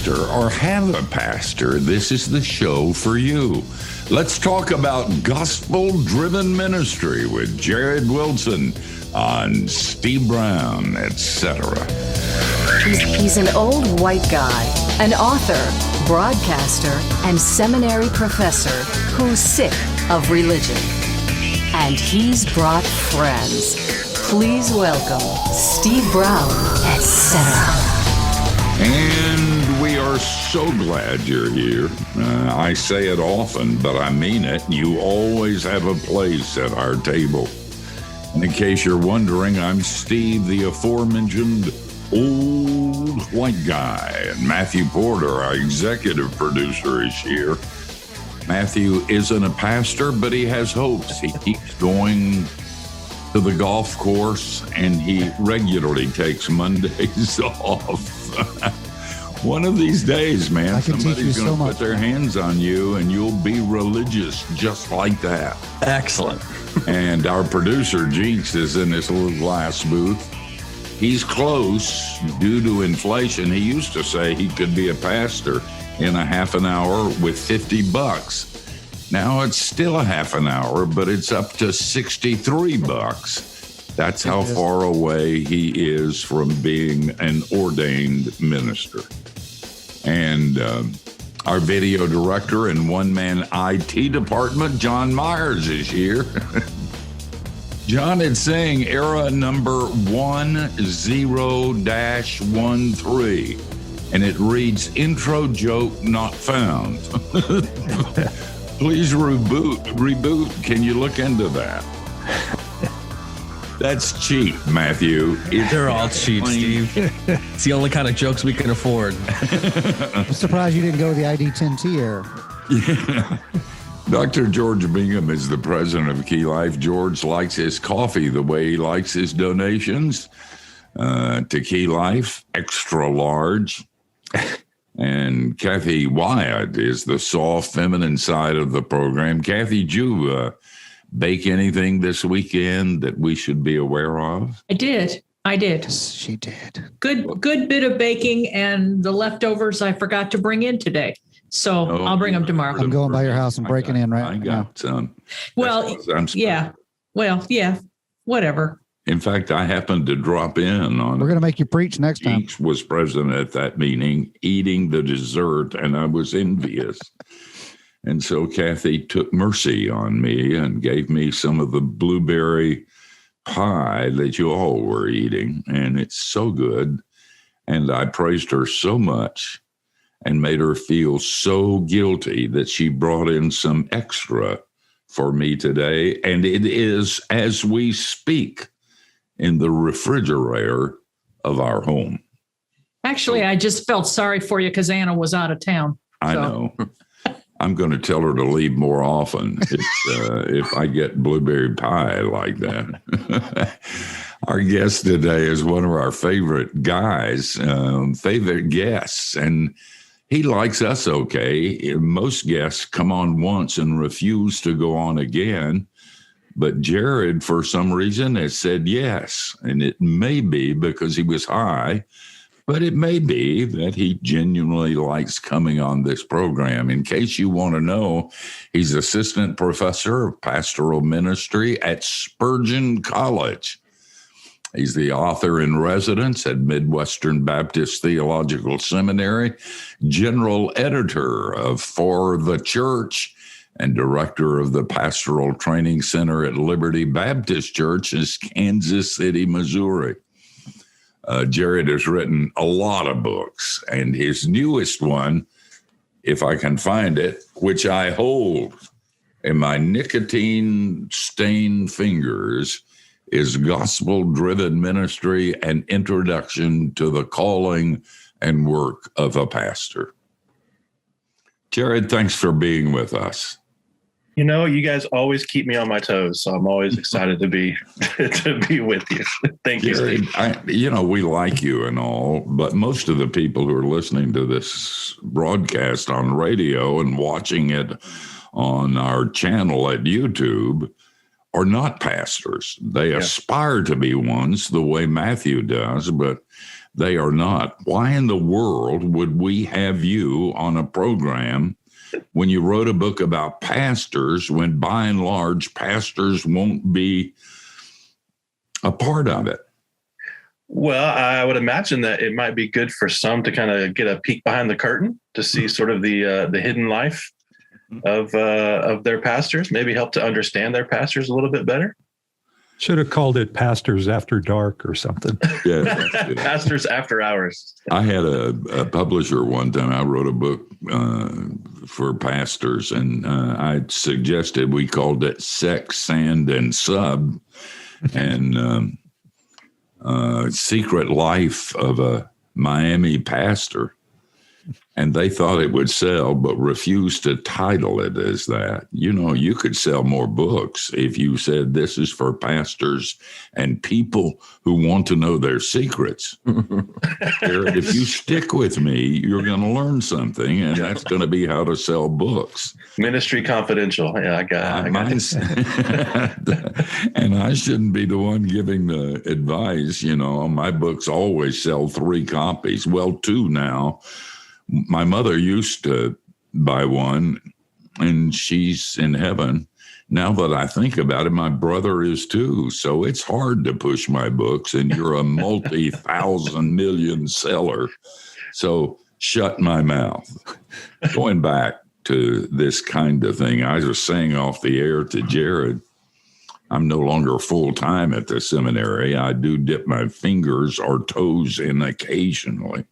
pastor or have a pastor, this is the show for you. Let's talk about gospel-driven ministry with Jared Wilson on Steve Brown, etc. He's an old white guy, an author, broadcaster, and seminary professor who's sick of religion. And he's brought friends. Please welcome Steve Brown, etc. And we are so glad you're here. I say it often, but I mean it. You always have a place at our table. And in case you're wondering, I'm Steve, the aforementioned old white guy. And Matthew Porter, our executive producer, is here. Matthew isn't a pastor, but he has hopes. He keeps going to the golf course, and he regularly takes Mondays off. One of these days, man, somebody's going to put their hands on you, and you'll be religious just like that. Excellent. And our producer, Jinx, is in this little glass booth. He's close due to inflation. He used to say he could be a pastor in a half an hour with $50. Now it's still a half an hour, but it's up to $63. That's how far away he is from being an ordained minister. And our video director and one-man IT department, John Myers, is here. John is saying era number 10-13, and it reads intro joke not found. Please reboot. Can you look into that? That's cheap, Matthew. They're all cheap, Steve. It's the only kind of jokes we can afford. I'm surprised you didn't go to the ID10T era. Yeah. Dr. George Bingham is the president of Key Life. George likes his coffee the way he likes his donations to Key Life, extra large. And Kathy Wyatt is the soft, feminine side of the program. Kathy, did you bake anything this weekend that we should be aware of? I did. Yes, she did. Good bit of baking, and the leftovers I forgot to bring in today. So I'll bring them tomorrow. I'm going by your house and breaking in right now. I got some. Well, yeah. Well, yeah. Whatever. In fact, I happened to drop in on. We're going to make you preach next time. Jinx was present at that meeting, eating the dessert, and I was envious. And so Kathy took mercy on me and gave me some of the blueberry pie that you all were eating, and it's so good. And I praised her so much and made her feel so guilty that she brought in some extra for me today. And it is, as we speak, in the refrigerator of our home. Actually, I just felt sorry for you because Anna was out of town. I know. I'm going to tell her to leave more often if I get blueberry pie like that. Our guest today is one of our favorite guys, favorite guests, and he likes us okay. Most guests come on once and refuse to go on again. But Jared, for some reason, has said yes. And it may be because he was high, but it may be that he genuinely likes coming on this program. In case you want to know, he's assistant professor of pastoral ministry at Spurgeon College. He's the author in residence at Midwestern Baptist Theological Seminary, general editor of For the Church, and director of the Pastoral Training Center at Liberty Baptist Church in Kansas City, Missouri. Jared has written a lot of books, and his newest one, if I can find it, which I hold in my nicotine-stained fingers, is Gospel-Driven Ministry, an Introduction to the Calling and Work of a Pastor. Jared, thanks for being with us. You know, you guys always keep me on my toes, so I'm always excited to be with you. Thank you, Steve. We like you and all, but most of the people who are listening to this broadcast on radio and watching it on our channel at YouTube are not pastors. They aspire to be ones the way Matthew does, but They are not. Why in the world would we have you on a program when you wrote a book about pastors, when by and large pastors won't be a part of it? Well, I would imagine that it might be good for some to kind of get a peek behind the curtain to see sort of the hidden life of their pastors, maybe help to understand their pastors a little bit better. Should have called it Pastors After Dark or something. Yeah. Pastors After Hours. I had a publisher one time. I wrote a book for pastors, and I suggested we called it Sex, Sand, and Sub, and Secret Life of a Miami Pastor. And they thought it would sell, but refused to title it as that. You know, you could sell more books if you said this is for pastors and people who want to know their secrets. Jared, if you stick with me, you're going to learn something, and that's going to be how to sell books. Ministry Confidential. Yeah, I got it. And I shouldn't be the one giving the advice. You know, my books always sell 3 copies. Well, 2 now. My mother used to buy one, and she's in heaven. Now that I think about it, my brother is too. So it's hard to push my books, and you're a multi-thousand million seller. So shut my mouth. Going back to this kind of thing, I was saying off the air to Jared, I'm no longer full-time at the seminary. I do dip my fingers or toes in occasionally.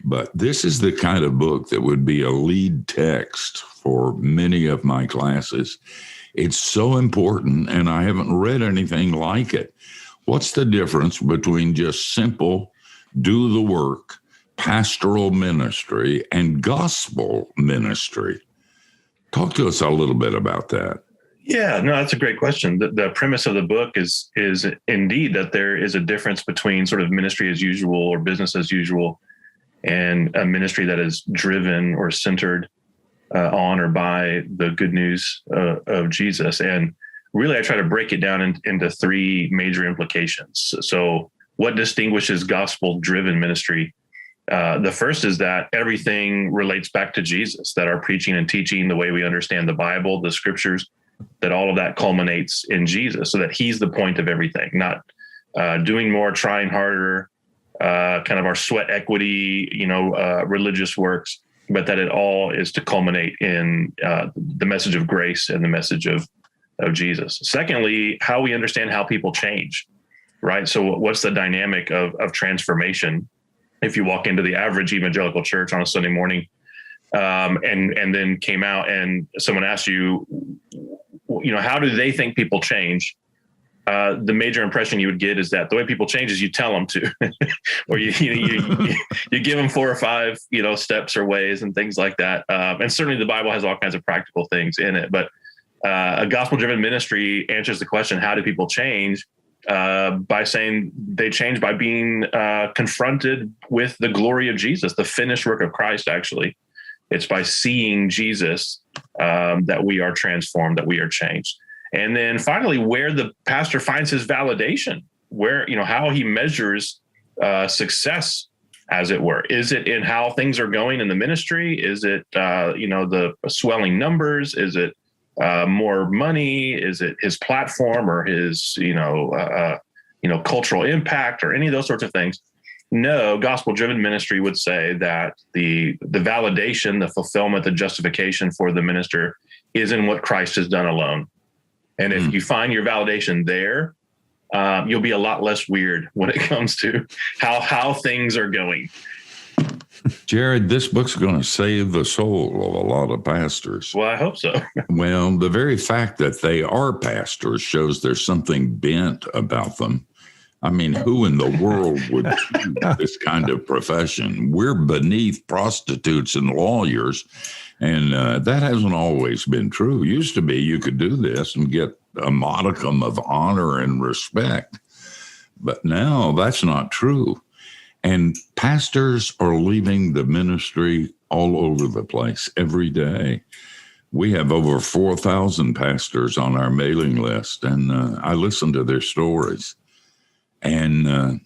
But this is the kind of book that would be a lead text for many of my classes. It's so important, and I haven't read anything like it. What's the difference between just simple, do the work, pastoral ministry, and gospel ministry? Talk to us a little bit about that. Yeah, no, that's a great question. The premise of the book is indeed that there is a difference between sort of ministry as usual or business as usual and a ministry that is driven or centered on or by the good news of Jesus. And really, I try to break it down into 3 major implications. So what distinguishes gospel-driven ministry? The first is that everything relates back to Jesus, that our preaching and teaching, the way we understand the Bible, the scriptures, that all of that culminates in Jesus, so that he's the point of everything, not doing more, trying harder, kind of our sweat equity, religious works, but that it all is to culminate in the message of grace and the message of Jesus. Secondly, how we understand how people change, right? So what's the dynamic of transformation? If you walk into the average evangelical church on a Sunday morning, and then came out and someone asked you, how do they think people change? The major impression you would get is that the way people change is you tell them to, or you give them 4 or 5, steps or ways and things like that. And certainly the Bible has all kinds of practical things in it, but a gospel-driven ministry answers the question, how do people change? By saying they change by being confronted with the glory of Jesus, the finished work of Christ, actually. It's by seeing Jesus that we are transformed, that we are changed. And then finally, where the pastor finds his validation, where, how he measures success, as it were. Is it in how things are going in the ministry? Is it, the swelling numbers? Is it more money? Is it his platform or his, cultural impact or any of those sorts of things? No, gospel-driven ministry would say that the validation, the fulfillment, the justification for the minister is in what Christ has done alone. And if you find your validation there, you'll be a lot less weird when it comes to how things are going. Jared, this book's going to save the soul of a lot of pastors. Well, I hope so. Well, the very fact that they are pastors shows there's something bent about them. I mean, who in the world would do this kind of profession? We're beneath prostitutes and lawyers, and that hasn't always been true. It used to be you could do this and get a modicum of honor and respect, but now that's not true. And pastors are leaving the ministry all over the place every day. We have over 4,000 pastors on our mailing list, and I listen to their stories. And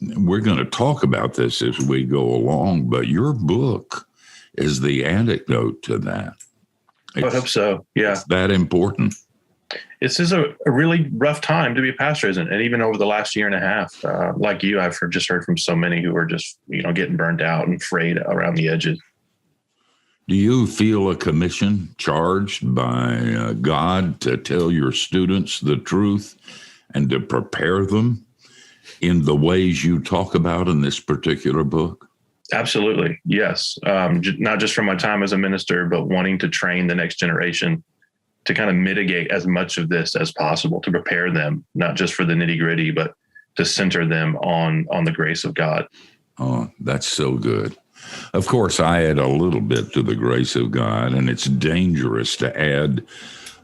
we're going to talk about this as we go along, but your book is the antidote to that. I hope so. Yeah. It's that important. This is a really rough time to be a pastor, isn't it? And even over the last year and a half, like you, I've just heard from so many who are just, getting burned out and frayed around the edges. Do you feel a commission charged by God to tell your students the truth and to prepare them in the ways you talk about in this particular book? Absolutely. Yes. Not just from my time as a minister, but wanting to train the next generation to kind of mitigate as much of this as possible, to prepare them, not just for the nitty gritty, but to center them on the grace of God. Oh, that's so good. Of course, I add a little bit to the grace of God, and it's dangerous to add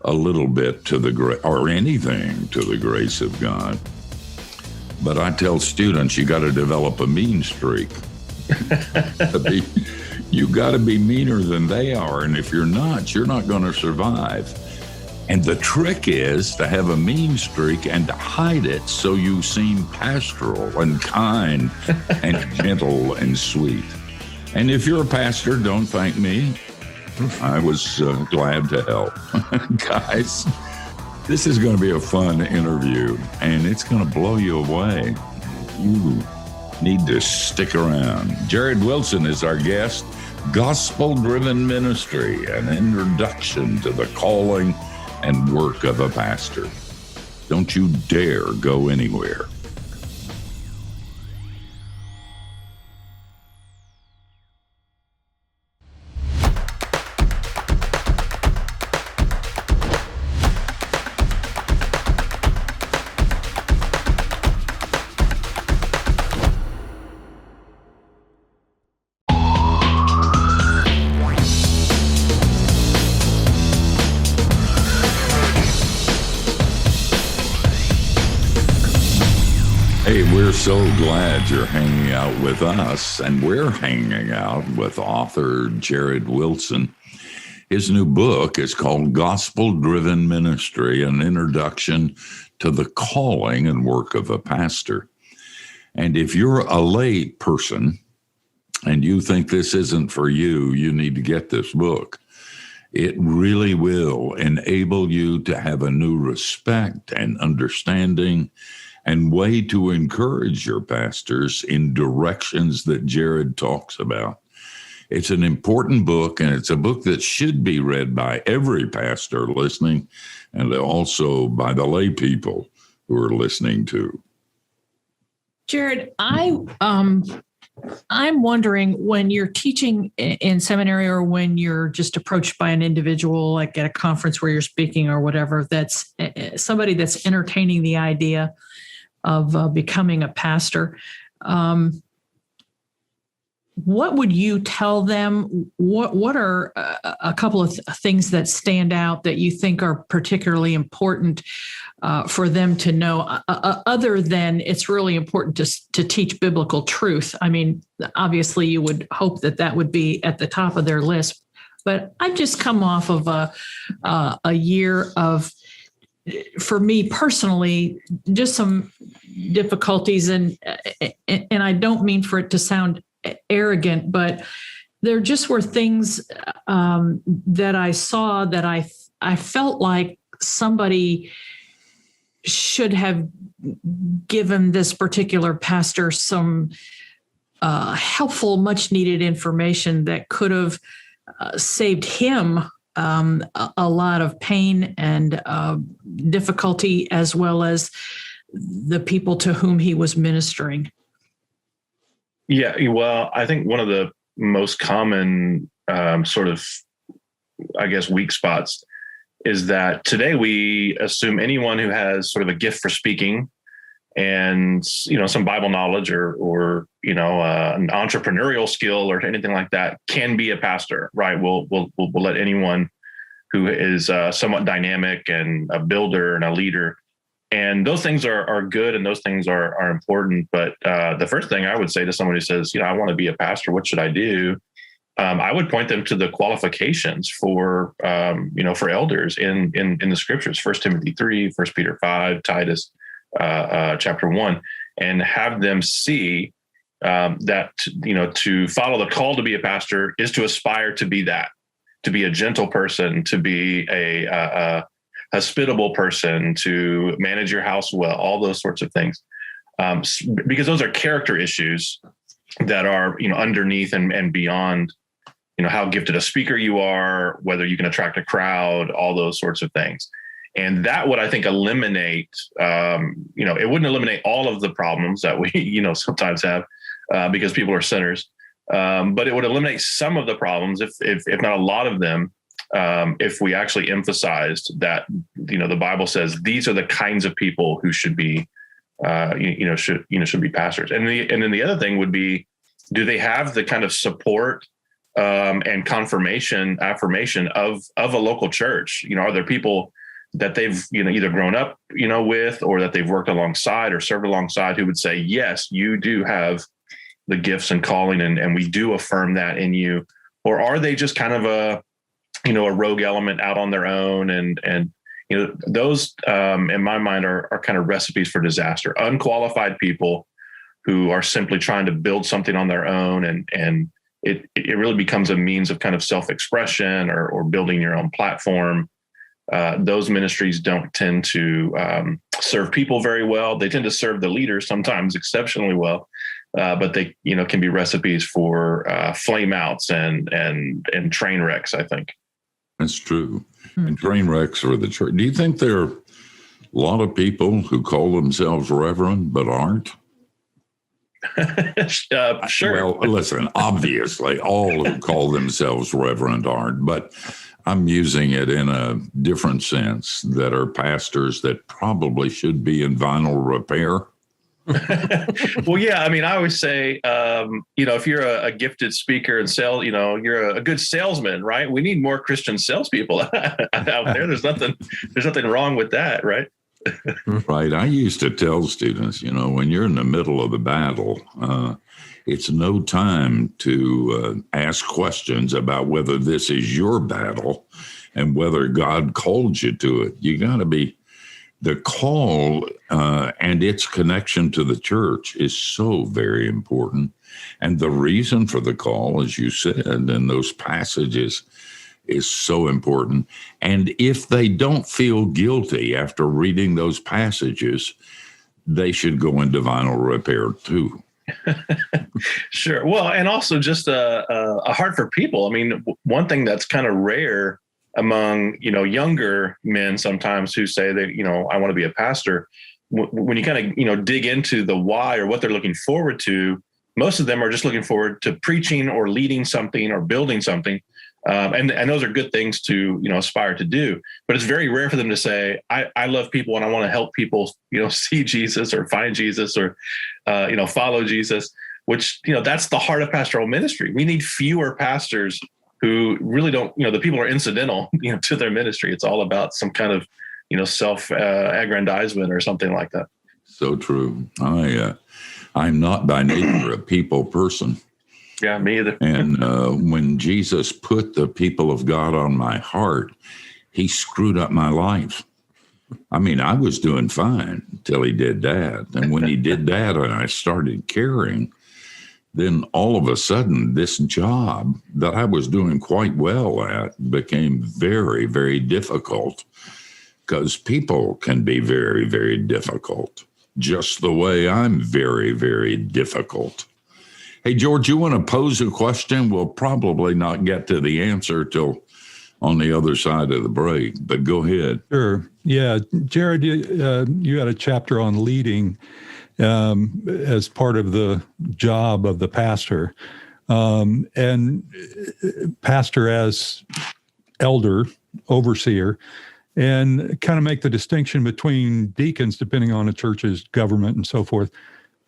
a little bit to or anything to the grace of God. But I tell students, you got to develop a mean streak. You got to be meaner than they are. And if you're not going to survive. And the trick is to have a mean streak and to hide it so you seem pastoral and kind and gentle and sweet. And if you're a pastor, don't thank me. I was glad to help. Guys, this is going to be a fun interview, and it's going to blow you away. You need to stick around. Jared Wilson is our guest. Gospel-driven ministry, an introduction to the calling and work of a pastor. Don't you dare go anywhere. Hey, we're so glad you're hanging out with us, and we're hanging out with author Jared Wilson. His new book is called Gospel-Driven Ministry, an introduction to the calling and work of a pastor. And if you're a lay person and you think this isn't for you, you need to get this book. It really will enable you to have a new respect and understanding and way to encourage your pastors in directions that Jared talks about. It's an important book, and it's a book that should be read by every pastor listening, and also by the lay people who are listening too. Jared, I'm wondering, when you're teaching in seminary or when you're just approached by an individual, like at a conference where you're speaking or whatever, that's somebody that's entertaining the idea of becoming a pastor, what would you tell them? What are a couple of things that stand out that you think are particularly important for them to know, other than it's really important to teach biblical truth? I mean, obviously you would hope that would be at the top of their list, but I've just come off of a year of, for me personally, just some difficulties, and I don't mean for it to sound arrogant, but there just were things that I saw that I felt like somebody should have given this particular pastor some helpful, much needed information that could have saved him a lot of pain and difficulty, as well as the people to whom he was ministering. Yeah, well, I think one of the most common sort of, I guess, weak spots is that today we assume anyone who has sort of a gift for speaking and, some Bible knowledge or an entrepreneurial skill or anything like that can be a pastor, right? We'll let anyone who is somewhat dynamic and a builder and a leader. And those things are good, and those things are important. But the first thing I would say to someone who says, I want to be a pastor, what should I do? I would point them to the qualifications for elders in the scriptures: 1 Timothy 3, 1 Peter 5, Titus chapter 1. and have them see that, to follow the call to be a pastor is to aspire to be that, to be a gentle person, to be a hospitable person, to manage your house well, all those sorts of things. Because those are character issues that are, underneath and beyond, how gifted a speaker you are, whether you can attract a crowd, all those sorts of things. And that would, I think, eliminate, it wouldn't eliminate all of the problems that we, sometimes have because people are sinners. But it would eliminate some of the problems, if not a lot of them, if we actually emphasized that, the Bible says these are the kinds of people who should be, should be pastors. And then the other thing would be, do they have the kind of support and affirmation of a local church? Are there people that they've, either grown up, with, or that they've worked alongside or served alongside, who would say, yes, you do have the gifts and calling, and we do affirm that in you? Or are they just kind of a rogue element out on their own? And those, in my mind, are kind of recipes for disaster. Unqualified people who are simply trying to build something on their own, and it really becomes a means of kind of self-expression or building your own platform. Those ministries don't tend to serve people very well. They tend to serve the leaders sometimes exceptionally well, but they can be recipes for flameouts and train wrecks, I think. That's true. And train wrecks for the church. Do you think there are a lot of people who call themselves reverend but aren't? Sure. Well, listen, obviously all who call themselves reverend aren't, but I'm using it in a different sense, that are pastors that probably should be in vinyl repair. Well, yeah. I mean, I always say, if you're a gifted speaker and you're a good salesman, right? We need more Christian salespeople out there. There's nothing wrong with that, right? Right. I used to tell students, when you're in the middle of the battle, it's no time to ask questions about whether this is your battle and whether God called you to it. You got to be, the call and its connection to the church is so very important. And the reason for the call, as you said, in those passages is so important. And if they don't feel guilty after reading those passages, they should go into vinyl repair too. Sure. Well, and also just a heart for people. I mean, one thing that's kind of rare among, younger men sometimes who say that, I want to be a pastor, when you kind of, dig into the why or what they're looking forward to, most of them are just looking forward to preaching or leading something or building something. And those are good things to, aspire to do. But it's very rare for them to say, I love people and I want to help people, see Jesus or find Jesus or, follow Jesus, which, that's the heart of pastoral ministry. We need fewer pastors who really don't, the people are incidental, to their ministry. It's all about some kind of, self-aggrandizement or something like that. So true. I'm not by nature a people person. Yeah, me either. And when Jesus put the people of God on my heart, he screwed up my life. I mean, I was doing fine until he did that. And when he did that and I started caring, then all of a sudden this job that I was doing quite well at became very, very difficult, because people can be very, very difficult, just the way I'm very, very difficult. Hey, George, you want to pose a question? We'll probably not get to the answer till on the other side of the break, but go ahead. Sure. Yeah. Jared, you had a chapter on leading as part of the job of the pastor. And pastor as elder, overseer, and kind of make the distinction between deacons, depending on a church's government and so forth,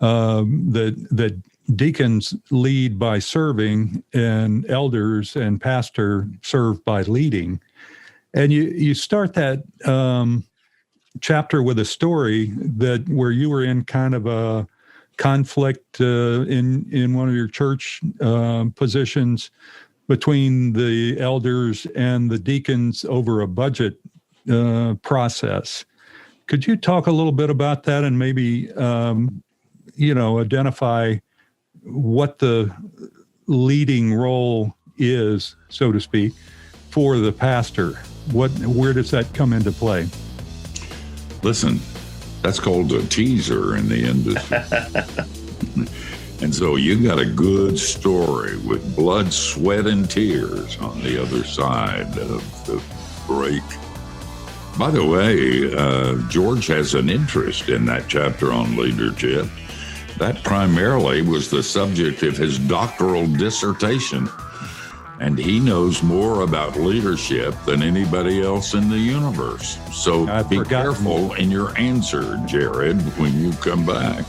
that deacons lead by serving, and elders and pastor serve by leading. And you start that chapter with a story where you were in kind of a conflict in one of your church positions between the elders and the deacons over a budget process. Could you talk a little bit about that and maybe identify what the leading role is, so to speak, for the pastor? Where does that come into play? Listen, that's called a teaser in the industry. And so you got a good story with blood, sweat, and tears on the other side of the break. By the way, George has an interest in that chapter on leadership. That primarily was the subject of his doctoral dissertation. And he knows more about leadership than anybody else in the universe. So be careful in your answer, Jared, when you come back.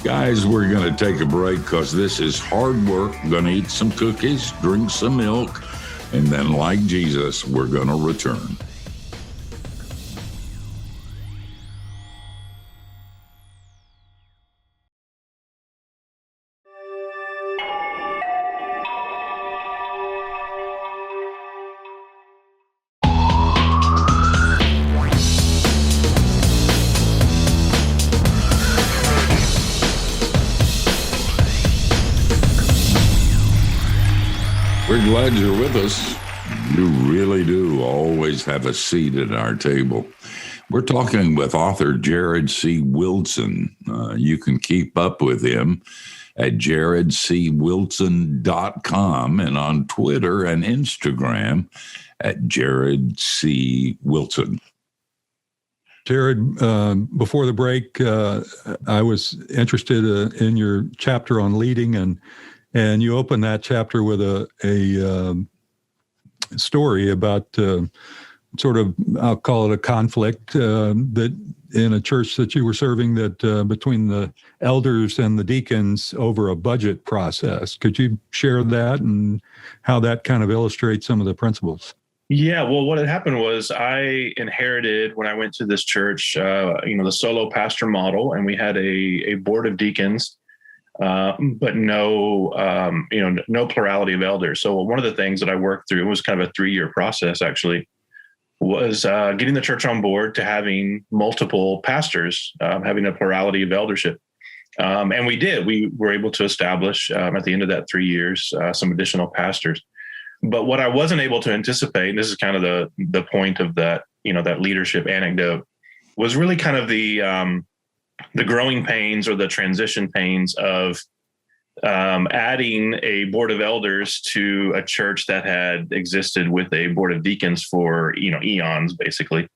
Guys, we're going to take a break because this is hard work. We're going to eat some cookies, drink some milk, and then, like Jesus, we're going to return. We're glad you're with us. You really do always have a seat at our table. We're talking with author Jared C. Wilson. You can keep up with him at jaredcwilson.com and on Twitter and Instagram at Jared C. Wilson. Jared, before the break, I was interested in your chapter on leading, and you open that chapter with a story about sort of, I'll call it a conflict that in a church that you were serving, that between the elders and the deacons over a budget process. Could you share that and how that kind of illustrates some of the principles? Yeah, well, what had happened was I inherited, when I went to this church, the solo pastor model, and we had a board of deacons, but no plurality of elders. So one of the things that I worked through, it was kind of a 3-year process actually, was getting the church on board to having multiple pastors, having a plurality of eldership. And we did. We were able to establish at the end of that 3 years some additional pastors. But what I wasn't able to anticipate, and this is kind of the point of that, that leadership anecdote, was really kind of the growing pains or the transition pains of adding a board of elders to a church that had existed with a board of deacons for, eons, basically,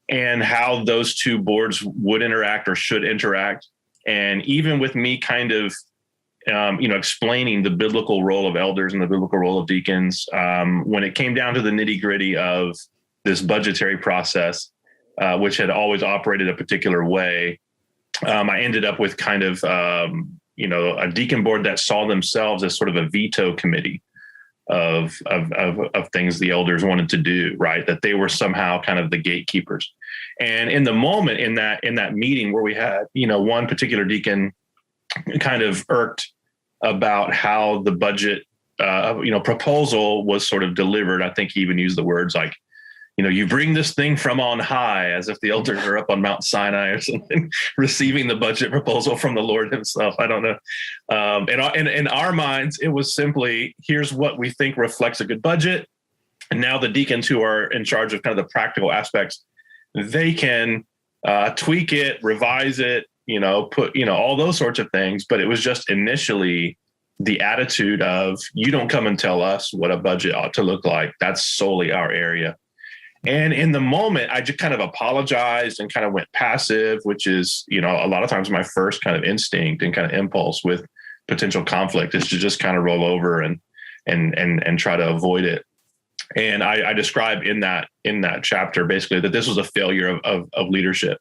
and how those two boards would interact or should interact. And even with me kind of, explaining the biblical role of elders and the biblical role of deacons, when it came down to the nitty gritty of this budgetary process, which had always operated a particular way, I ended up with kind of, a deacon board that saw themselves as sort of a veto committee of things the elders wanted to do, right? That they were somehow kind of the gatekeepers. And in the moment in that meeting where we had, one particular deacon kind of irked about how the budget, proposal was sort of delivered. I think he even used the words like, you bring this thing from on high, as if the elders are up on Mount Sinai or something, receiving the budget proposal from the Lord himself. I don't know. In our minds, it was simply, here's what we think reflects a good budget. And now the deacons who are in charge of kind of the practical aspects, they can tweak it, revise it, put, all those sorts of things. But it was just initially the attitude of, you don't come and tell us what a budget ought to look like. That's solely our area. And in the moment, I just kind of apologized and kind of went passive, which is, a lot of times my first kind of instinct and kind of impulse with potential conflict is to just kind of roll over and try to avoid it. And I describe in that chapter basically that this was a failure of leadership.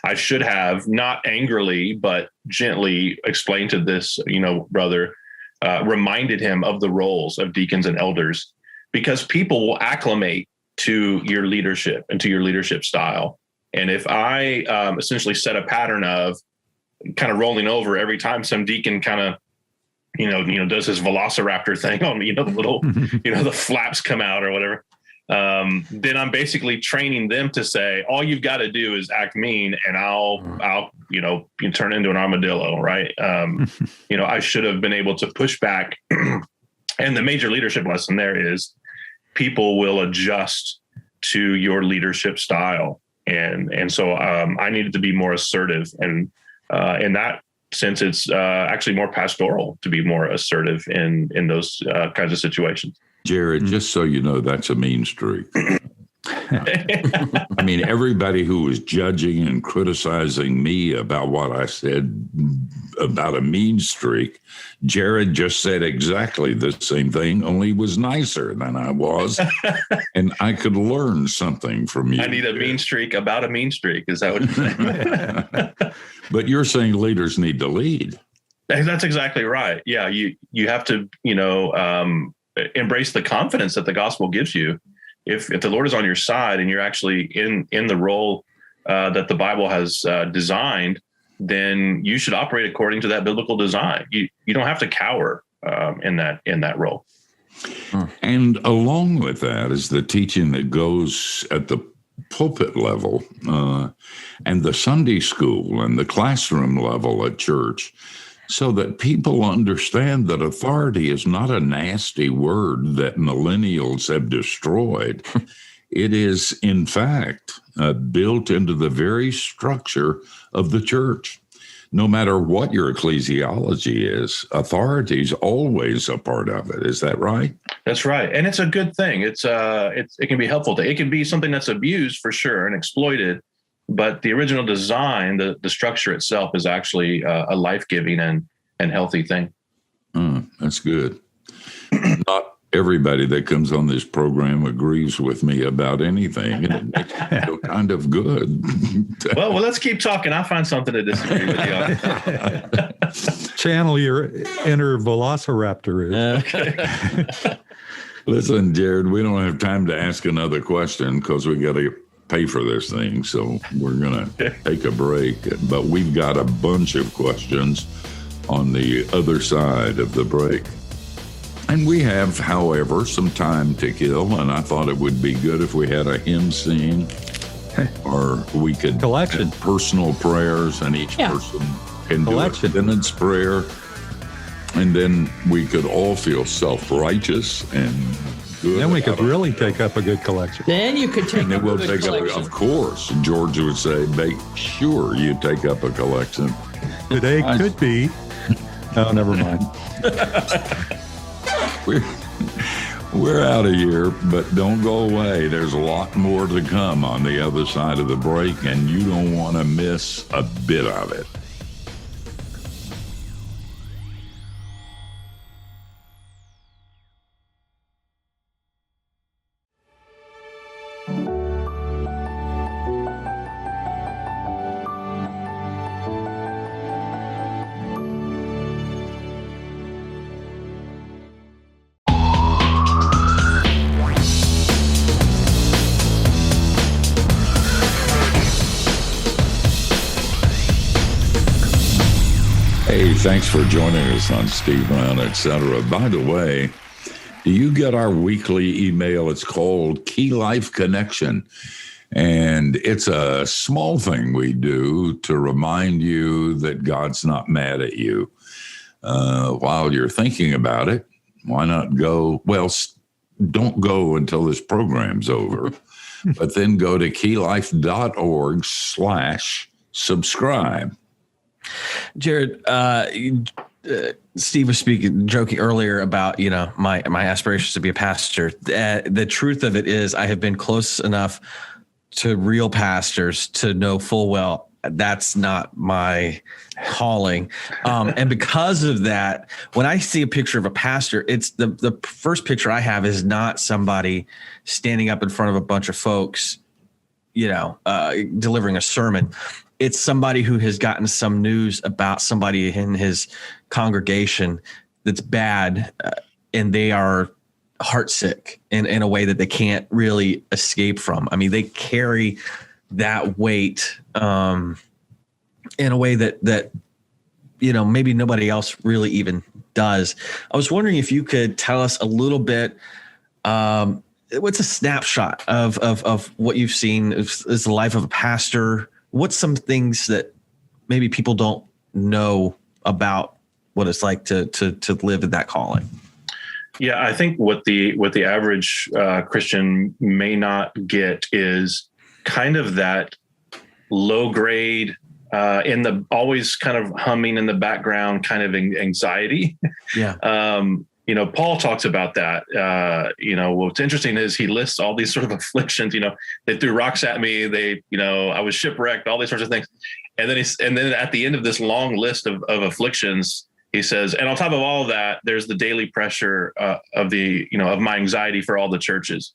I should have, not angrily, but gently explained to this, brother, reminded him of the roles of deacons and elders, because people will acclimate to your leadership and to your leadership style. And if I essentially set a pattern of kind of rolling over every time some deacon kind of, does his velociraptor thing on me, the little, the flaps come out or whatever, then I'm basically training them to say, all you've got to do is act mean, and I'll you turn into an armadillo, right? I should have been able to push back. And the major leadership lesson there is people will adjust to your leadership style. And so I needed to be more assertive. And in that sense, it's actually more pastoral to be more assertive in those kinds of situations. Jared, just so you know, that's a mean streak. I mean, everybody who was judging and criticizing me about what I said about a mean streak, Jared just said exactly the same thing, only he was nicer than I was. And I could learn something from you. I need a mean streak about a mean streak. Is that what you're saying? But you're saying leaders need to lead. That's exactly right. Yeah, you have to, embrace the confidence that the gospel gives you. If the Lord is on your side and you're actually in the role that the Bible has designed, then you should operate according to that biblical design. You don't have to cower in that role. And along with that is the teaching that goes at the pulpit level and the Sunday school and the classroom level at church, so that people understand that authority is not a nasty word that millennials have destroyed. It is, in fact, built into the very structure of the church. No matter what your ecclesiology is, authority is always a part of it. Is that right? That's right. And it's a good thing. It can be helpful. It can be something that's abused for sure and exploited. But the original design, the structure itself, is actually a life-giving and healthy thing. That's good. Not everybody that comes on this program agrees with me about anything, and it makes me feel kind of good. Well, let's keep talking. I'll find something to disagree with you on. Channel your inner velociraptor. Okay. Listen, Jared, we don't have time to ask another question because we got to pay for this thing. So we're going to take a break. But we've got a bunch of questions on the other side of the break. And we have, however, some time to kill. And I thought it would be good if we had a hymn sing, or we could Collection. have personal prayers, and each person can Collection. do a penance prayer. And then we could all feel self-righteous and good. Then we could really take up a good collection. Then you could take And then up we'll a good take up, collection. of course, George would say, make sure you take up a collection. Today could be. Oh, never mind. We're out of here, but don't go away. There's a lot more to come on the other side of the break, and you don't want to miss a bit of it. Hey, thanks for joining us on Steve Brown, etc. By the way, do you get our weekly email? It's called Key Life Connection. And it's a small thing we do to remind you that God's not mad at you. While you're thinking about it, why not go? Well, don't go until this program's over, but then go to keylife.org/subscribe. Jared, Steve was joking earlier about, my aspirations to be a pastor. The truth of it is I have been close enough to real pastors to know full well that's not my calling. And because of that, when I see a picture of a pastor, it's the first picture I have is not somebody standing up in front of a bunch of folks, delivering a sermon. It's somebody who has gotten some news about somebody in his congregation that's bad, and they are heartsick in a way that they can't really escape from. I mean, they carry that weight in a way that maybe nobody else really even does. I was wondering if you could tell us a little bit what's a snapshot of what you've seen is the life of a pastor? What's some things that maybe people don't know about what it's like to live in that calling? Yeah, I think what the average Christian may not get is kind of that low grade in the always kind of humming in the background kind of anxiety. Yeah. Paul talks about that. What's interesting is he lists all these sort of afflictions. They threw rocks at me. I was shipwrecked, all these sorts of things. And then at the end of this long list of afflictions, he says, and on top of all of that, there's the daily pressure of my anxiety for all the churches.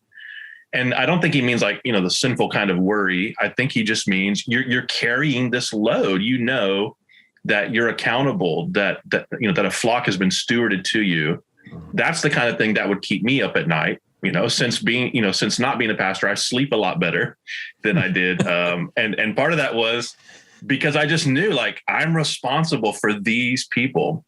And I don't think he means like, the sinful kind of worry. I think he just means you're carrying this load, that you're accountable, that a flock has been stewarded to you. That's the kind of thing that would keep me up at night. Since not being a pastor, I sleep a lot better than I did. And part of that was because I just knew like I'm responsible for these people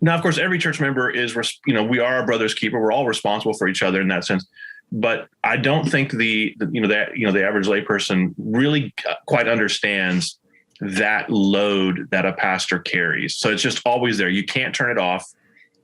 now, of course, every church member is, we are our brother's keeper. We're all responsible for each other in that sense. But I don't think the average layperson really quite understands that load that a pastor carries. So it's just always there. You can't turn it off.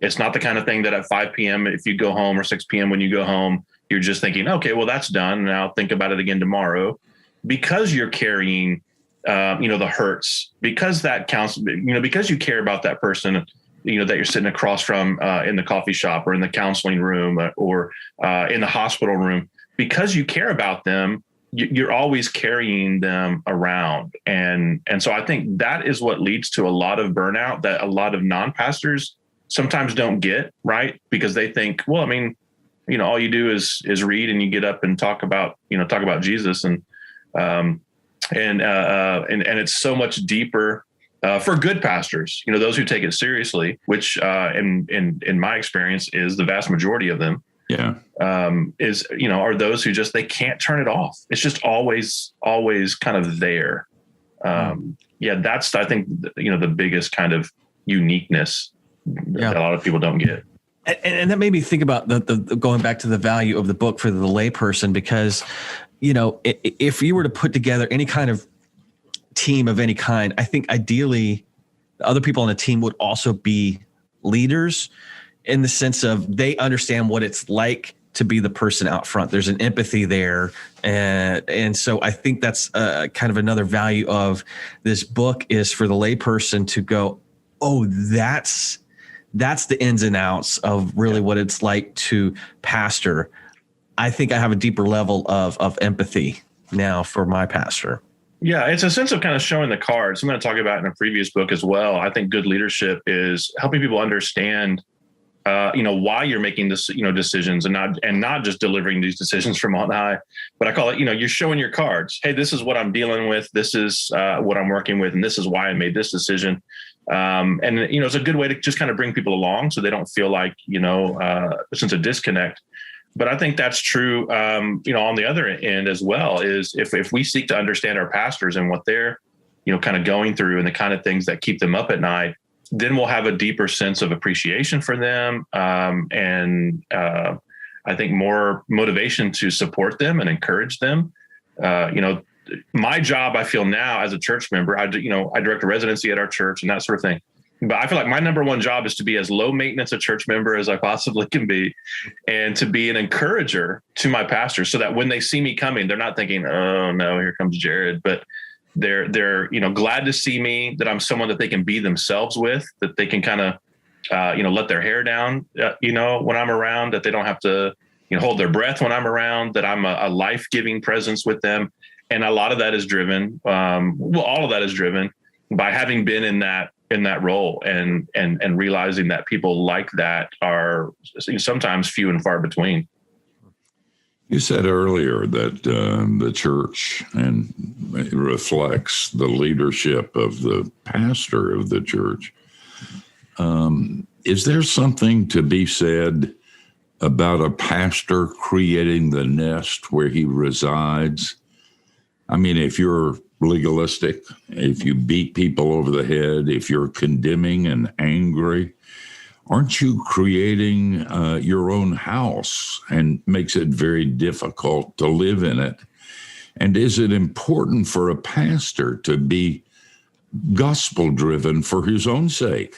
It's not the kind of thing that at 5 p.m., if you go home, or 6 p.m. when you go home, you're just thinking, okay, well, that's done. And I'll think about it again tomorrow, because you're carrying, the hurts, because that counts, because you care about that person, that you're sitting across from in the coffee shop or in the counseling room or in the hospital room, because you care about them, you're always carrying them around. And so I think that is what leads to a lot of burnout that a lot of non-pastors sometimes don't get, right? Because they think, well, I mean, all you do is read and you get up and talk about Jesus. And it's so much deeper for good pastors, those who take it seriously, which in my experience is the vast majority of them. Yeah. Are those who just, they can't turn it off. It's just always kind of there. That's, I think, the biggest kind of uniqueness that a lot of people don't get. And that made me think about the going back to the value of the book for the layperson, because, if you were to put together any kind of team of any kind, I think ideally the other people on the team would also be leaders, in the sense of they understand what it's like to be the person out front. There's an empathy there. And so I think that's kind of another value of this book, is for the layperson to go, oh, that's the ins and outs of really what it's like to pastor. I think I have a deeper level of empathy now for my pastor. Yeah, it's a sense of kind of showing the cards. I'm going to talk about in a previous book as well. I think good leadership is helping people understand, why you're making this, decisions, and not just delivering these decisions from on high. But I call it, you're showing your cards. Hey, this is what I'm dealing with. This is what I'm working with, and this is why I made this decision. It's a good way to just kind of bring people along so they don't feel like, a sense of disconnect. But I think that's true, on the other end as well, is if we seek to understand our pastors and what they're, kind of going through and the kind of things that keep them up at night, then we'll have a deeper sense of appreciation for them. And I think more motivation to support them and encourage them. My job, I feel now as a church member, I direct a residency at our church and that sort of thing. But I feel like my number one job is to be as low maintenance a church member as I possibly can be, and to be an encourager to my pastors, so that when they see me coming, they're not thinking, oh no, here comes Jared, but they're glad to see me, that I'm someone that they can be themselves with, that they can kind of, let their hair down, when I'm around, that they don't have to, hold their breath when I'm around, that I'm a life-giving presence with them. And a lot of that is driven, all of that is driven by having been in that role and realizing that people like that are sometimes few and far between. You said earlier that the church and it reflects the leadership of the pastor of the church. Is there something to be said about a pastor creating the nest where he resides? I mean, if you're legalistic, if you beat people over the head, if you're condemning and angry, aren't you creating your own house, and makes it very difficult to live in it? And is it important for a pastor to be gospel driven for his own sake?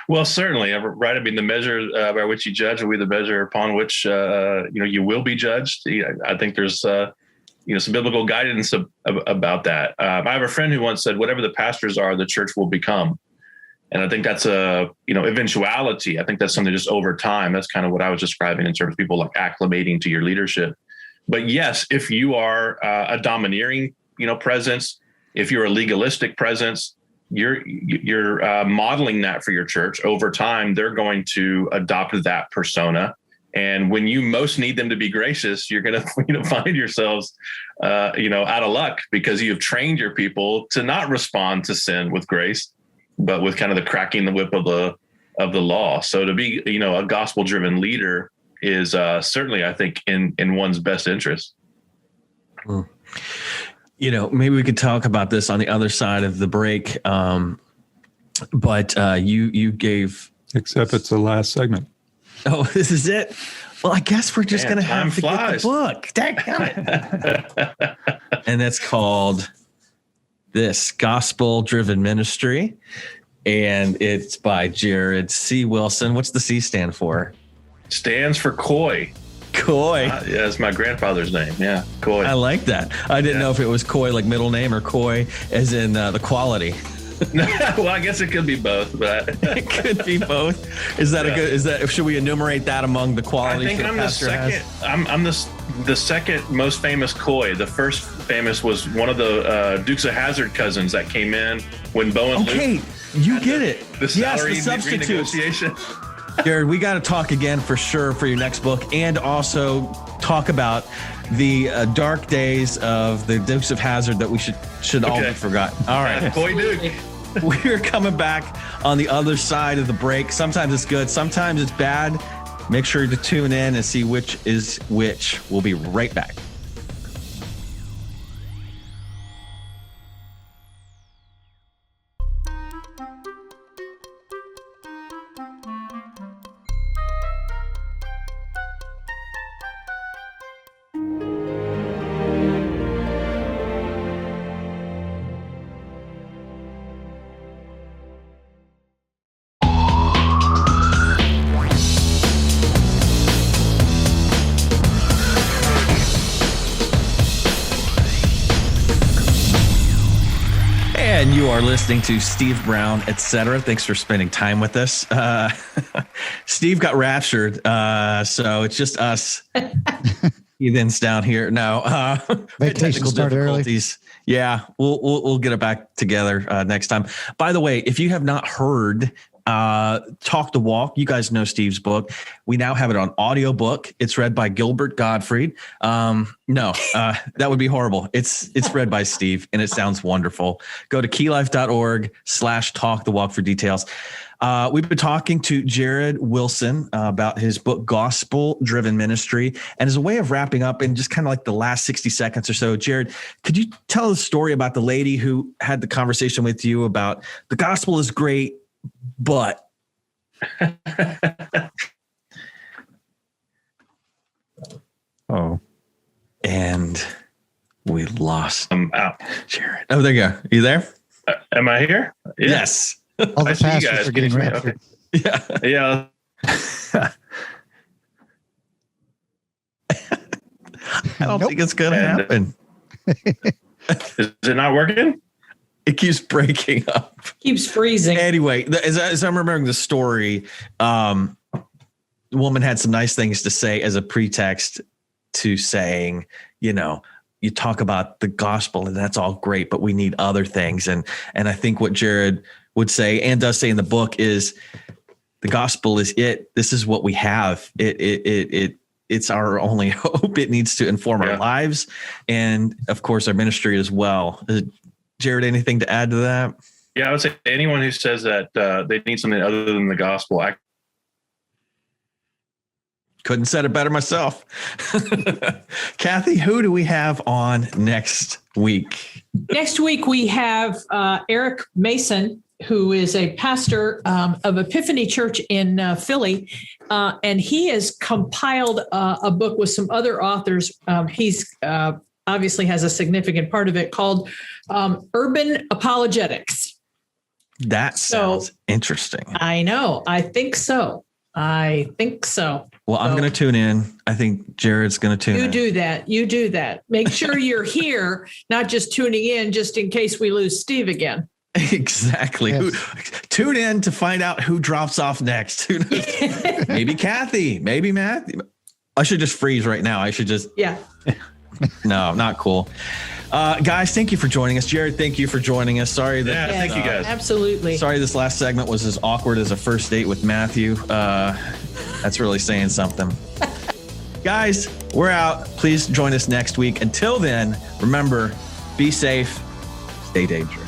Well, certainly, right. I mean, the measure by which you judge will be the measure upon which you will be judged. I think there's some biblical guidance about that. I have a friend who once said, "Whatever the pastors are, the church will become." And I think that's a eventuality. I think that's something just over time. That's kind of what I was describing in terms of people like acclimating to your leadership. But yes, if you are a domineering presence, if you're a legalistic presence, you're modeling that for your church. Over time, they're going to adopt that persona, and when you most need them to be gracious, you're going to find yourselves out of luck, because you've trained your people to not respond to sin with grace, but with kind of the cracking the whip of the law. So to be a gospel driven leader is certainly, I think, in one's best interest. Maybe we could talk about this on the other side of the break. But you gave, except it's the last segment. Oh, this is it. Well, I guess we're just going to have to flies. get the book. Dang it. And that's called This Gospel Driven Ministry. And it's by Jared C. Wilson. What's the C stand for? Stands for Coy. Coy. Yeah, it's my grandfather's name. Yeah, Coy. I like that. I didn't know if it was Coy like middle name or Coy as in the quality. Well, I guess it could be both, but it could be both. Is that should we enumerate that among the qualities? I think I'm the second. I'm the second most famous Coy. The first famous was one of the Dukes of Hazzard cousins that came in when Bo and Luke. You get it. The salary yes, the substitute. Renegotiation. Jared, we got to talk again for sure for your next book, and also talk about the dark days of the Dukes of Hazzard that we should all be forgotten. All right. Coy Duke. We're coming back on the other side of the break. Sometimes it's good, sometimes it's bad. Make sure to tune in and see which is which. We'll be right back. You are listening to Steve Brown, etc. Thanks for spending time with us. Steve got raptured, so it's just us heathens down here. No, vacation started early. Yeah, we'll get it back together next time. By the way, if you have not heard Talk the Walk, you guys know Steve's book. We now have it on audiobook. It's read by Gilbert Gottfried. That would be horrible. It's read by Steve, and it sounds wonderful. Go to keylife.org/talk the walk for details. We've been talking to Jared Wilson about his book, Gospel Driven Ministry. And as a way of wrapping up in just kind of like the last 60 seconds or so, Jared, could you tell a story about the lady who had the conversation with you about the gospel is great, but and we lost Jared. Oh, there you go. You there? Am I here? Yeah. Yes. All the pastors are getting raptured. Okay. Yeah. I don't think it's going to happen. Is it not working? It keeps breaking up. Keeps freezing. Anyway, as I'm remembering the story, the woman had some nice things to say as a pretext to saying, you talk about the gospel and that's all great, but we need other things. And I think what Jared would say and does say in the book is the gospel is it. This is what we have. It's our only hope. It needs to inform our lives and, of course, our ministry as well. Jared, anything to add to that? Yeah, I would say anyone who says that they need something other than the gospel, I couldn't said it better myself. Kathy, who do we have on next week? Next week, we have Eric Mason, who is a pastor of Epiphany Church in Philly. And he has compiled a book with some other authors. He's obviously has a significant part of it called Urban Apologetics. That sounds interesting. I know. I think so. Well, I'm going to tune in. I think Jared's going to tune in. You do that. Make sure you're here, not just tuning in just in case we lose Steve again. Exactly. Yes. Tune in to find out who drops off next. Who knows? Maybe Kathy, maybe Matthew. I should just freeze right now. Yeah. No, not cool. Guys, thank you for joining us. Jared, thank you for joining us. Sorry that. Yeah, thank you guys. Absolutely. Sorry this last segment was as awkward as a first date with Matthew. That's really saying something. Guys, we're out. Please join us next week. Until then, remember, be safe, stay dangerous.